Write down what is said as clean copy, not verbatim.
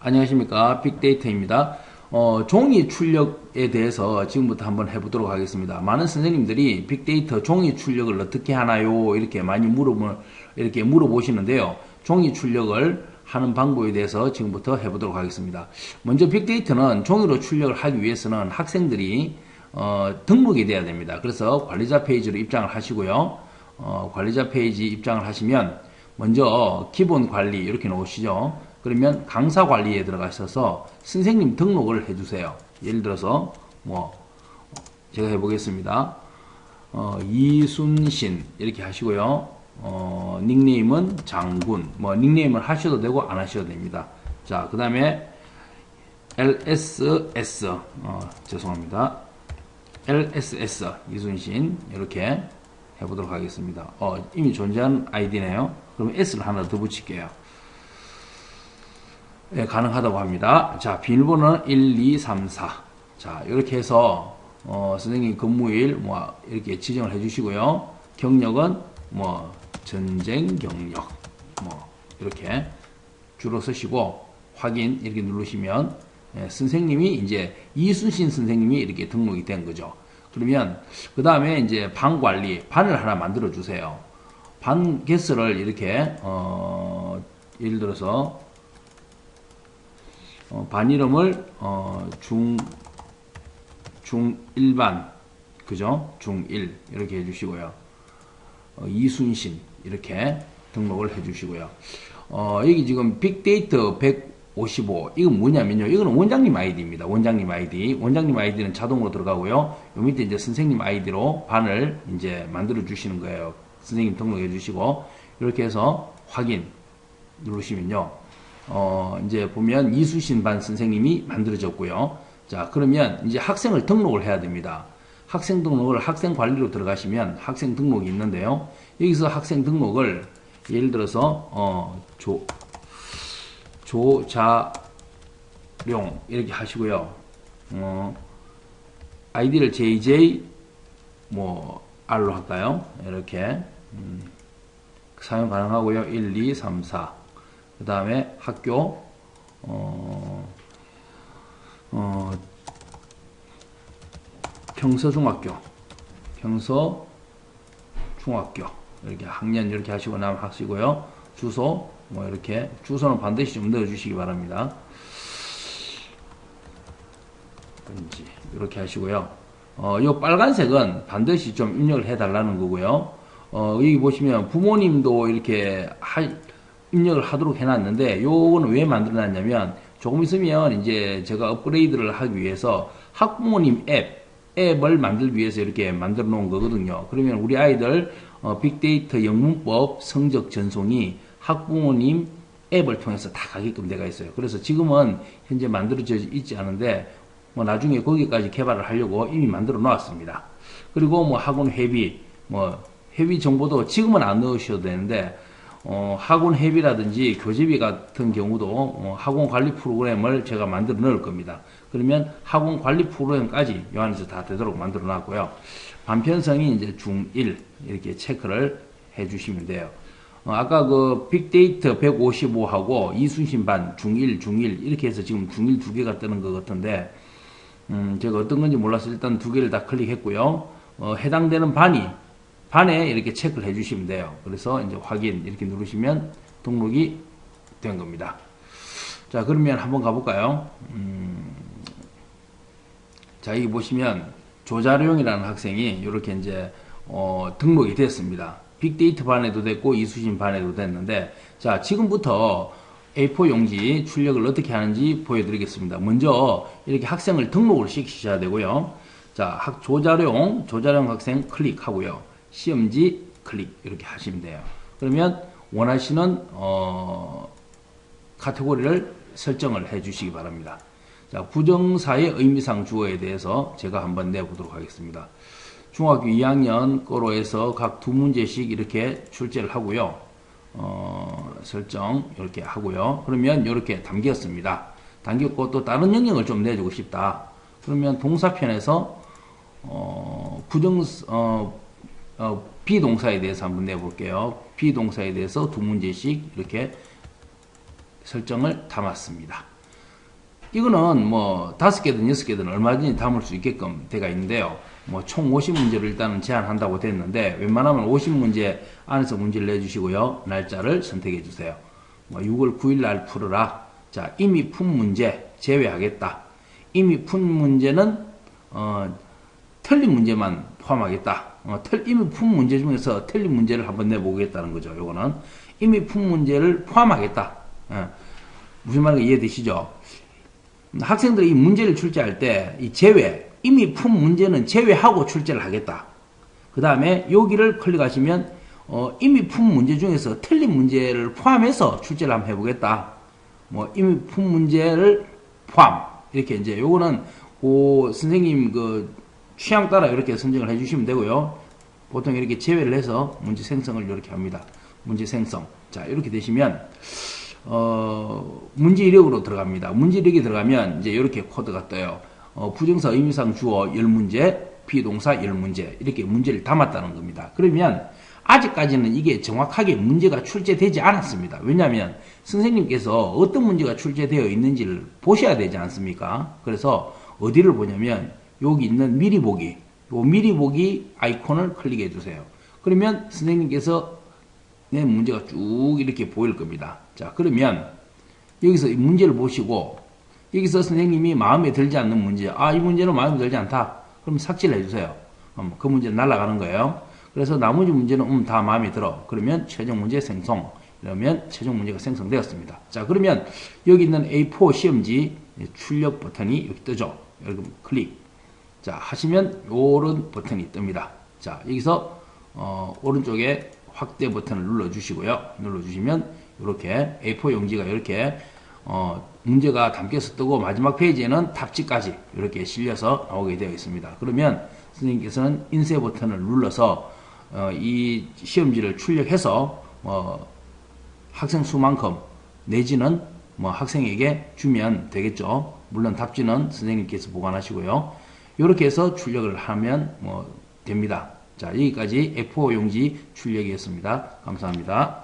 안녕하십니까. 빅데이터입니다. 종이 출력에 대해서 지금부터 한번 해보도록 하겠습니다. 많은 선생님들이 빅데이터 종이 출력을 어떻게 하나요? 이렇게 많이 물어보시는데요. 종이 출력을 하는 방법에 대해서 지금부터 해보도록 하겠습니다. 먼저 빅데이터는 종이로 출력을 하기 위해서는 학생들이 등록이 돼야 됩니다. 그래서 관리자 페이지로 입장을 하시고요. 관리자 페이지 입장을 하시면 먼저 기본 관리 이렇게 놓으시죠. 그러면 강사 관리에 들어가셔서 선생님 등록을 해주세요. 예를 들어서 제가 해보겠습니다. 이순신 이렇게 하시고요. 닉네임은 장군. 닉네임을 하셔도 되고 안 하셔도 됩니다. 자, 그 다음에 LSS 죄송합니다. LSS 이순신 이렇게 해보도록 하겠습니다. 이미 존재하는 아이디네요. 그럼 S를 하나 더 붙일게요. 네, 가능하다고 합니다. 자, 비밀번호는 1, 2, 3, 4. 자, 이렇게 해서 선생님 근무일 이렇게 지정을 해주시고요. 경력은 전쟁 경력 이렇게 줄어 쓰시고 확인 이렇게 누르시면 선생님이 이제 이순신 선생님이 이렇게 등록이 된 거죠. 그러면 그 다음에 이제 반 관리 반을 하나 만들어 주세요. 반 개수를 이렇게 예를 들어서 반 이름을 중일반 그죠? 중일 이렇게 해주시고요. 이순신 이렇게 등록을 해주시고요. 여기 지금 빅데이터 155 이건 뭐냐면요. 이거는 원장님 아이디입니다. 원장님 아이디. 원장님 아이디는 자동으로 들어가고요. 요 밑에 이제 선생님 아이디로 반을 이제 만들어 주시는 거예요. 선생님 등록해 주시고 이렇게 해서 확인 누르시면요. 이제 보면 이수신 반 선생님이 만들어졌고요. 자, 그러면 이제 학생을 등록을 해야 됩니다. 학생 등록을 학생 관리로 들어가시면 학생 등록이 있는데요. 여기서 학생 등록을 예를 들어서 조자룡 이렇게 하시고요. 아이디를 JJ R로 할까요? 이렇게 사용 가능하고요. 1, 2, 3, 4. 그 다음에 학교, 평서중학교, 이렇게 학년 이렇게 하시고 나면 하시고요. 주소, 이렇게, 주소는 반드시 좀 넣어주시기 바랍니다. 이렇게 하시고요. 요 빨간색은 반드시 좀 입력을 해달라는 거고요. 여기 보시면 부모님도 이렇게 입력을 하도록 해놨는데 요거는 왜 만들어놨냐면 조금 있으면 이제 제가 업그레이드를 하기 위해서 학부모님 앱을 만들기 위해서 이렇게 만들어 놓은 거거든요. 그러면 우리 아이들 빅데이터 영문법 성적 전송이 학부모님 앱을 통해서 다 가게끔 되어 있어요. 그래서 지금은 현재 만들어져 있지 않은데 나중에 거기까지 개발을 하려고 이미 만들어 놓았습니다. 그리고 학원 회비 회비 정보도 지금은 안 넣으셔도 되는데 학원 회비라든지 교재비 같은 경우도 학원 관리 프로그램을 제가 만들어 넣을 겁니다. 그러면 학원 관리 프로그램까지 요 안에서 다 되도록 만들어 놨고요. 반편성이 이제 중1 이렇게 체크를 해 주시면 돼요. 아까 그 빅데이터 155하고 이순신 반 중1 이렇게 해서 지금 중1 두 개가 뜨는 것 같은데 제가 어떤 건지 몰라서 일단 두 개를 다 클릭했고요. 해당되는 반에 이렇게 체크를 해주시면 돼요. 그래서 이제 확인 이렇게 누르시면 등록이 된 겁니다. 자, 그러면 한번 가볼까요? 자, 여기 보시면 조자룡이라는 학생이 이렇게 이제 등록이 됐습니다. 빅데이터 반에도 됐고 이수신 반에도 됐는데, 자, 지금부터 A4 용지 출력을 어떻게 하는지 보여드리겠습니다. 먼저 이렇게 학생을 등록을 시키셔야 되고요. 자, 조자룡 학생 클릭하고요. 시험지 클릭 이렇게 하시면 돼요. 그러면 원하시는 카테고리를 설정을 해 주시기 바랍니다. 자, 부정사의 의미상 주어에 대해서 제가 한번 내보도록 하겠습니다. 중학교 2학년 거로 해서 각 두 문제씩 이렇게 출제를 하고요. 설정 이렇게 하고요. 그러면 이렇게 담겼습니다. 담겼고 또 다른 영역을 좀 내주고 싶다. 그러면 동사편에서 비동사에 대해서 한번 내볼게요. 비동사에 대해서 두 문제씩 이렇게 설정을 담았습니다. 이거는 뭐 5개든 6개든 얼마든지 담을 수 있게끔 돼가 있는데요. 뭐 총 50문제를 일단은 제한한다고 됐는데 웬만하면 50문제 안에서 문제를 내주시고요. 날짜를 선택해 주세요. 뭐 6월 9일 날 풀어라. 자, 이미 푼 문제 제외하겠다. 이미 푼 문제는 틀린 문제만 포함하겠다. 이미 푼 문제 중에서 틀린 문제를 한번 내보겠다는 거죠. 요거는 이미 푼 문제를 포함하겠다. 무슨 말인지 이해되시죠? 학생들이 이 문제를 출제할 때 이 제외, 이미 푼 문제는 제외하고 출제를 하겠다. 그 다음에 여기를 클릭하시면 이미 푼 문제 중에서 틀린 문제를 포함해서 출제를 한번 해보겠다. 뭐 이미 푼 문제를 포함 이렇게 이제 요거는 선생님 그 취향 따라 이렇게 선정을 해주시면 되고요. 보통 이렇게 제외를 해서 문제 생성을 이렇게 합니다. 문제 생성. 자, 이렇게 되시면 문제 이력으로 들어갑니다. 문제 이력이 들어가면 이제 이렇게 코드가 떠요. 부정사 의미상 주어 10문제, 비동사 10문제 이렇게 문제를 담았다는 겁니다. 그러면 아직까지는 이게 정확하게 문제가 출제되지 않았습니다. 왜냐하면 선생님께서 어떤 문제가 출제되어 있는지를 보셔야 되지 않습니까? 그래서 어디를 보냐면 여기 있는 미리 보기, 요 미리 보기 아이콘을 클릭해 주세요. 그러면 선생님께서 내 문제가 쭉 이렇게 보일 겁니다. 자, 그러면 여기서 이 문제를 보시고 여기서 선생님이 마음에 들지 않는 문제, 이 문제는 마음에 들지 않다. 그럼 삭제를 해주세요. 그 문제는 날아가는 거예요. 그래서 나머지 문제는 다 마음에 들어. 그러면 최종 문제 생성. 이러면 최종 문제가 생성되었습니다. 자, 그러면 여기 있는 A4 시험지 출력 버튼이 여기 뜨죠. 여러분 클릭. 자, 하시면 요런 버튼이 뜹니다. 자, 여기서 오른쪽에 확대 버튼을 눌러주시고요. 눌러주시면 이렇게 A4 용지가 이렇게 문제가 담겨서 뜨고 마지막 페이지에는 답지까지 이렇게 실려서 나오게 되어 있습니다. 그러면 선생님께서는 인쇄 버튼을 눌러서 이 시험지를 출력해서 학생 수만큼 내지는 학생에게 주면 되겠죠. 물론 답지는 선생님께서 보관하시고요. 이렇게 해서 출력을 하면 됩니다. 자, 여기까지 A4 용지 출력이었습니다. 감사합니다.